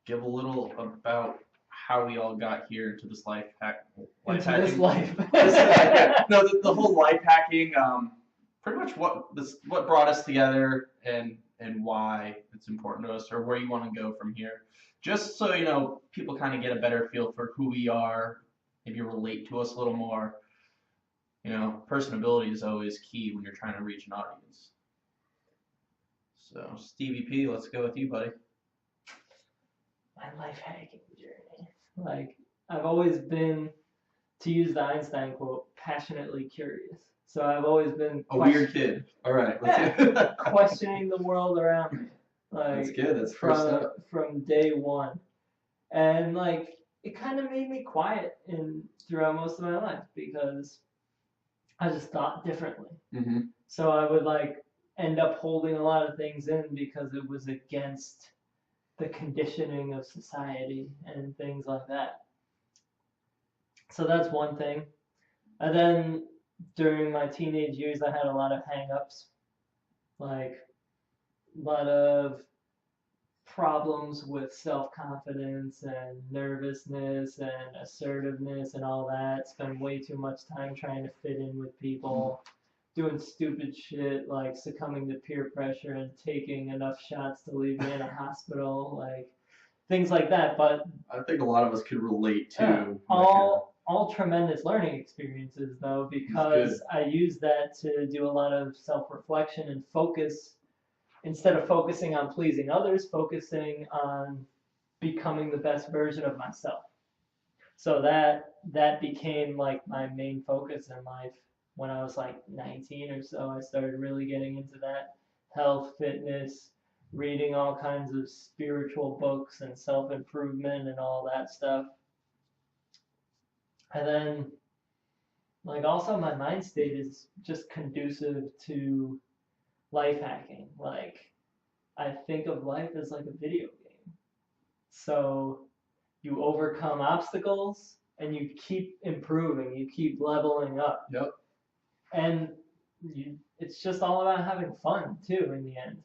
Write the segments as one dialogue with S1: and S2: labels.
S1: give a little about how we all got here into this life
S2: Into
S1: hacking?
S2: this life.
S1: No, the whole life hacking. Pretty much what brought us together and why it's important to us, or where you want to go from here. Just so people kind of get a better feel for who we are, maybe relate to us a little more. Personability is always key when you're trying to reach an audience. So, Stevie P, let's go with you, buddy.
S2: My life hacking journey. Like, I've always been, to use the Einstein quote, passionately curious. So I've always been
S1: a weird kid. All right,
S2: questioning the world around me. Like,
S1: that's good. That's first step.
S2: From day one, and like it kind of made me quiet throughout most of my life because I just thought differently.
S1: Mm-hmm.
S2: So I would like end up holding a lot of things in because it was against the conditioning of society and things like that. So that's one thing. And then during my teenage years, I had a lot of hang-ups, like a lot of problems with self-confidence and nervousness and assertiveness and all that. Spend way too much time trying to fit in with people, doing stupid shit like succumbing to peer pressure and taking enough shots to leave me in a hospital, like things like that. But
S1: I think a lot of us could relate to
S2: all tremendous learning experiences, though, because I use that to do a lot of self-reflection and focus. Instead of focusing on pleasing others, focusing on becoming the best version of myself. So that became like my main focus in life. When I was like 19 or so, I started really getting into that health, fitness, reading all kinds of spiritual books and self-improvement and all that stuff. And then, like, also my mind state is just conducive to life hacking. Like, I think of life as like a video game. So you overcome obstacles and you keep improving, you keep leveling up.
S1: Yep.
S2: And it's just all about having fun too in the end.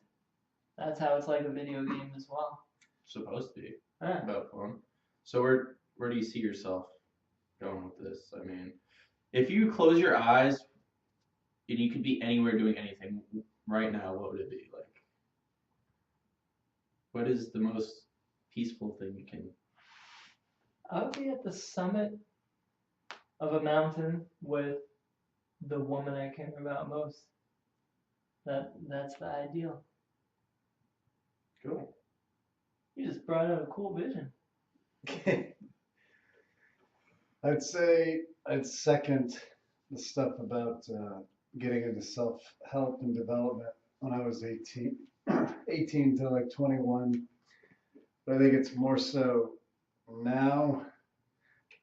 S2: That's how it's like a video game as well.
S1: Supposed to be about fun. So where do you see yourself going with this? I mean, if you close your eyes and you could be anywhere doing anything right now, what would it be like? What is the most peaceful thing you can?
S2: I would be at the summit of a mountain with the woman I care about most. That's the ideal.
S1: Cool.
S2: You just brought out a cool vision.
S3: I'd say I'd second the stuff about getting into self-help and development when I was 18 to like 21. But I think it's more so now.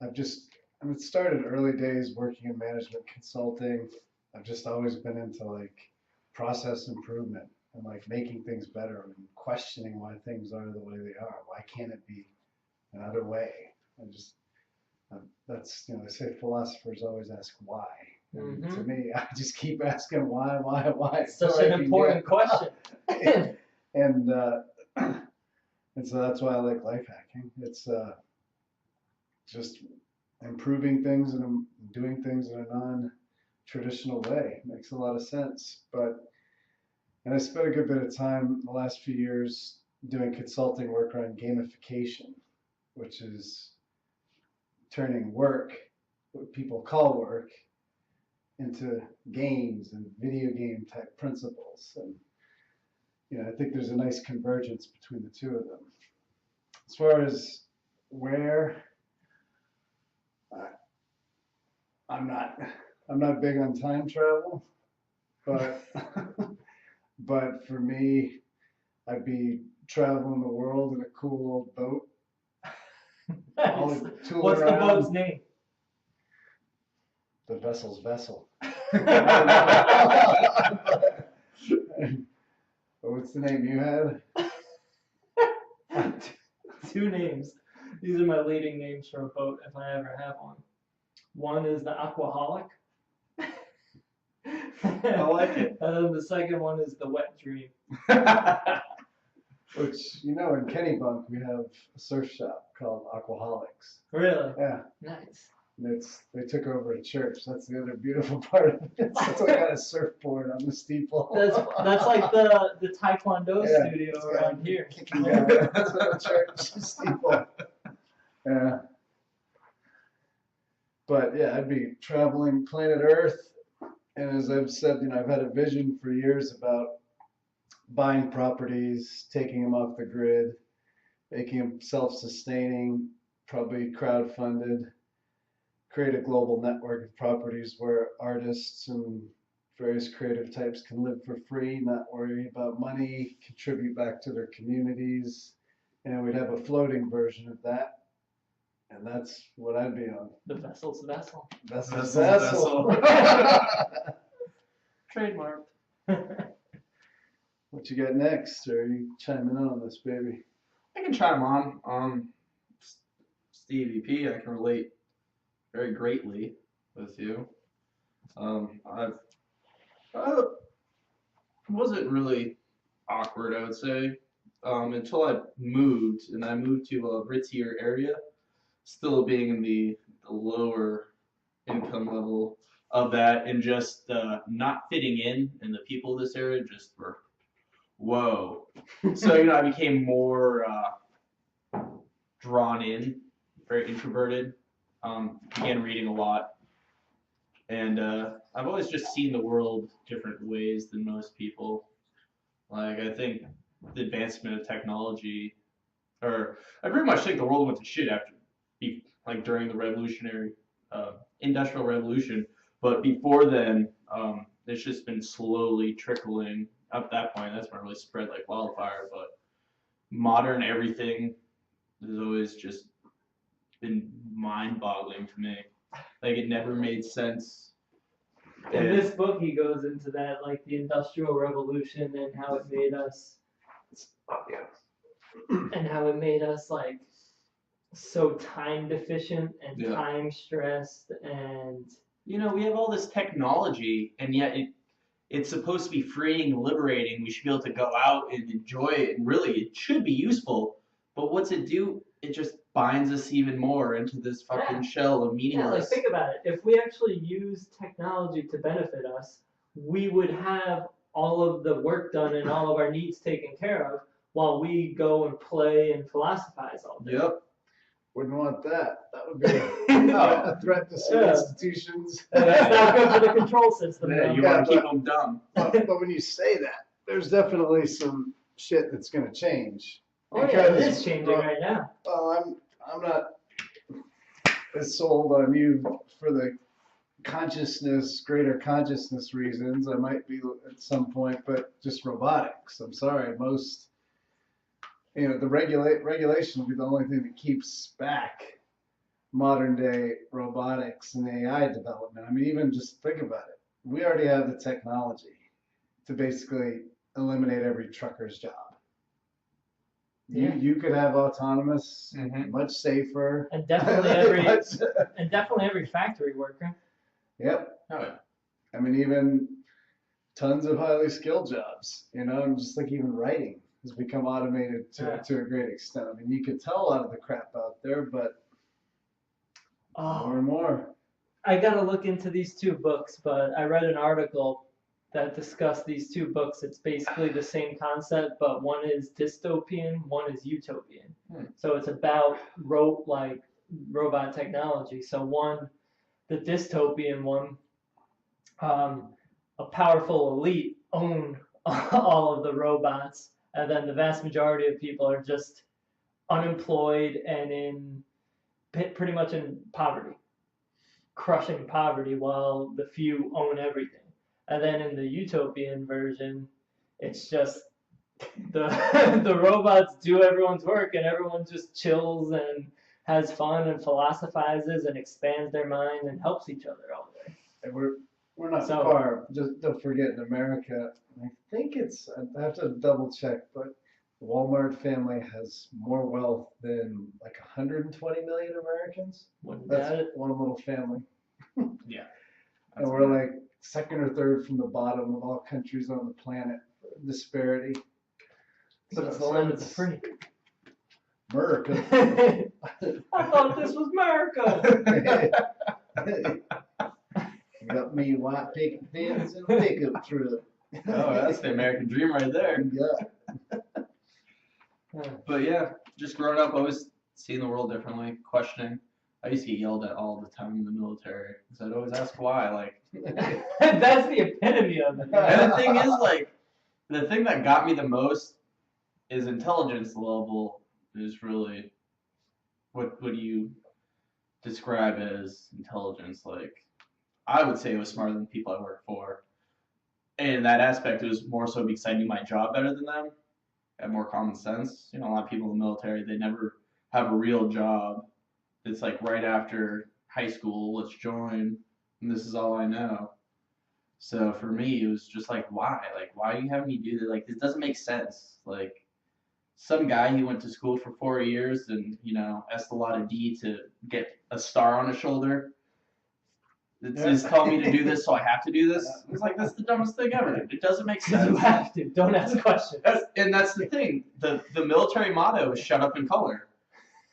S3: It started early days working in management consulting. I've just always been into like process improvement and like making things better and questioning why things are the way they are. Why can't it be another way? That's, they say philosophers always ask why. And to me, I just keep asking why.
S2: Such an important question.
S3: And so that's why I like life hacking. It's just improving things and doing things in a non-traditional way. Makes a lot of sense. And I spent a good bit of time the last few years doing consulting work around gamification, which is turning work, what people call work, into games and video game type principles. And I think there's a nice convergence between the two of them. As far as where, I'm not big on time travel, but but for me, I'd be traveling the world in a cool old boat.
S2: What's the boat's name?
S3: The vessel's vessel. What's the name you had?
S2: 2 names. These are my leading names for a boat if I ever have one. One is the Aquaholic.
S1: I like it.
S2: And then the second one is the Wet Dream.
S3: Which, in Kennebunk we have a surf shop called Aquaholics.
S2: Really?
S3: Yeah.
S2: Nice.
S3: And they took over a church. That's the other beautiful part of it. It's like got a surfboard on the steeple.
S2: That's like the Taekwondo
S3: Yeah,
S2: studio
S3: it's
S2: around
S3: got
S2: here.
S3: kicking down the church steeple. Yeah. But yeah, I'd be traveling planet Earth, and as I've said, I've had a vision for years about buying properties, taking them off the grid, making them self-sustaining, probably crowd-funded, create a global network of properties where artists and various creative types can live for free, not worry about money, contribute back to their communities, and we'd have a floating version of that. And that's what I'd be on.
S2: The vessel's vessel.
S3: Vessel's
S1: Vessel.
S2: Trademark.
S3: What you got next? Or are you chiming in on this, baby?
S1: I can chime on. Stevie P, I can relate very greatly with you. I wasn't really awkward, I would say, until I moved, and I moved to a ritzier area, still being in the lower income level of that, and just not fitting in, and the people of this area just were, whoa. So, I became more drawn in, very introverted, began reading a lot, and I've always just seen the world different ways than most people. Like, I think the advancement of technology, or I pretty much think the world went to shit after, like during the revolutionary, industrial revolution, but before then, it's just been slowly trickling up that point. That's when it really spread like wildfire, but modern everything has always just been mind-boggling to me. Like, it never made sense.
S2: In this book, he goes into that, like the Industrial Revolution and how it made us, and how it made us like so time deficient and time stressed, and
S1: we have all this technology, and yet it's supposed to be freeing and liberating. We should be able to go out and enjoy it, and really, it should be useful. But what's it do? It just binds us even more into this fucking shell of meaningless.
S2: Yeah, like think about it. If we actually use technology to benefit us, we would have all of the work done and all of our needs taken care of while we go and play and philosophize all day.
S3: Yep. Wouldn't want that. That would be a threat to some institutions.
S2: That's not good for the control system.
S1: Yeah, you want to keep them dumb.
S3: But when you say that, there's definitely some shit that's going to change.
S2: Oh yeah, it is changing right now.
S3: Well, I'm not as sold on you for the greater consciousness reasons. I might be at some point, but just robotics. I'm sorry, most, the regulation will be the only thing that keeps back modern day robotics and AI development. I mean, even just think about it. We already have the technology to basically eliminate every trucker's job. You could have autonomous, much safer,
S2: and definitely every factory worker.
S3: Yep.
S1: Oh, yeah.
S3: I mean, even tons of highly skilled jobs. And just like even writing has become automated to a great extent. I mean, you could tell a lot of the crap out there, but more and more.
S2: I gotta look into these two books, but I read an article that discussed these two books. It's basically the same concept, but one is dystopian, one is utopian. So it's about robot technology. So the dystopian one, a powerful elite own all of the robots, and then the vast majority of people are just unemployed and pretty much in poverty, crushing poverty, while the few own everything. And then in the utopian version, it's just the robots do everyone's work, and everyone just chills and has fun and philosophizes and expands their mind and helps each other all day.
S3: And we're not far. Just don't forget, in America, I think I have to double check, but the Walmart family has more wealth than like 120 million Americans. That's one little family.
S1: Yeah.
S3: And we're like second or third from the bottom of all countries on the planet. Disparity.
S2: But it's the land of the free.
S3: America.
S2: I thought this was America.
S3: Got me a white picket fence and a pickup truck.
S1: Oh, that's the American dream right there.
S3: Yeah.
S1: But yeah, just growing up, always seeing the world differently, questioning. I used to get yelled at all the time in the military because I'd always ask why. Like,
S2: That's the epitome of it.
S1: and the thing is, like, the thing that got me the most is intelligence level is really what do you describe as intelligence? Like, I would say it was smarter than the people I work for. And in that aspect, it was more so because I knew my job better than them. I had more common sense. You know, a lot of people in the military, they never have a real job. It's like right after high school, let's join, and this is all I know. So for me, it was just like, why? Like, why are you having me do that? Like, this doesn't make sense. Like, some guy who went to school for 4 years and, you know, asked a lot of D to get a star on his shoulder. It's telling me to do this, so I have to do this. It's like, that's the dumbest thing ever. It doesn't make sense.
S2: You have to. Don't ask questions.
S1: That's the thing. The military motto is shut up and color.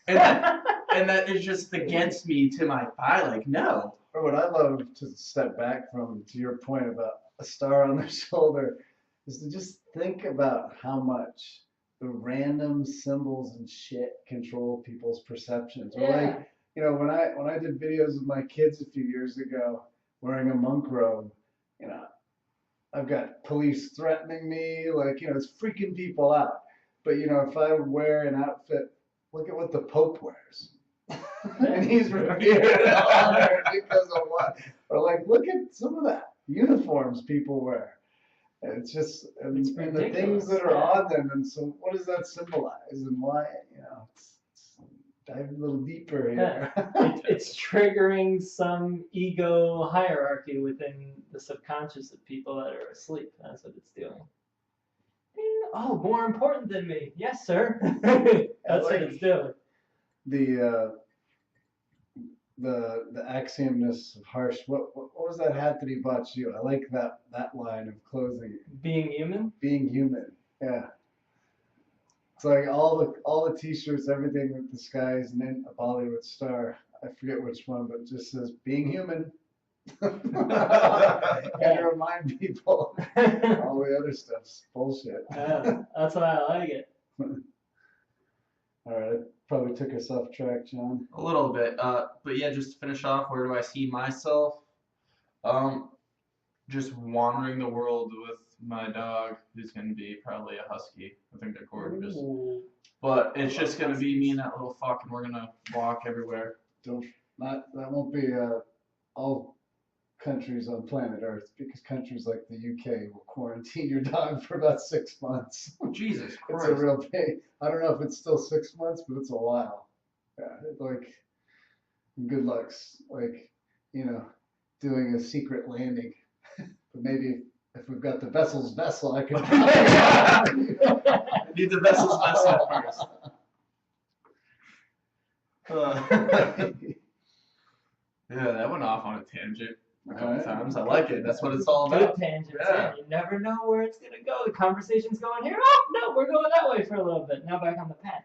S1: And that is just against me to my eye. Like, no.
S3: Or what I love to step back from, to your point about a star on their shoulder, is to just think about how much the random symbols and shit control people's perceptions. Or like, you know, when I did videos with my kids a few years ago wearing a monk robe, you know, I've got police threatening me, like, you know, it's freaking people out. But, you know, if I wear an outfit, look at what the Pope wears. And he's revered and honored because of what? Or like, look at some of the uniforms people wear. It's just, and the things that are on them. And so what does that symbolize and why, you know, it's dive a little deeper here.
S2: It's triggering some ego hierarchy within the subconscious of people that are asleep. That's what it's doing. Oh, more important than me. Yes, sir. That's what it's doing.
S3: The axiomness of harsh. What was that hat that he bought you? I like that line of closing.
S2: Being human.
S3: Being human. Yeah. It's like all the T-shirts, everything with the skies and then a Bollywood star. I forget which one, but it just says being human. And to remind people all the other stuff's bullshit.
S2: Yeah, that's why I like it.
S3: All right, I probably took us off track, John.
S1: A little bit. But yeah, just to finish off, where do I see myself? Just wandering the world with my dog, who's going to be probably a husky. I think they're gorgeous.
S2: Ooh.
S1: But it's just going to be me and that little fuck, and we're going to walk everywhere.
S3: That won't be all countries on planet Earth, because countries like the UK will quarantine your dog for about 6 months.
S1: Jesus Christ.
S3: It's a real pain. I don't know if it's still 6 months, but it's a while. Yeah, like, good luck's, like, you know, doing a secret landing. But maybe if we've got the vessel's vessel, I can.
S1: Need the vessel's vessel first. Yeah, that went off on a tangent a couple times. I like it. That's what it's all about.
S2: Good tangents.
S1: Yeah.
S2: You never know where it's going to go. The conversation's going here. Oh, no, we're going that way for a little bit. Now back on the path.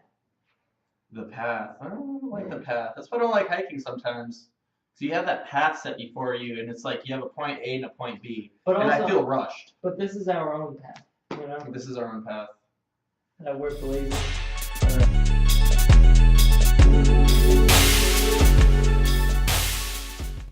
S1: The path. I don't like the path. That's why I don't like hiking sometimes. So you have that path set before you, and it's like you have a point A and a point B.
S2: But
S1: and
S2: also,
S1: I feel rushed.
S2: But this is our own path, you know?
S1: This is our own path.
S2: That we're blazing.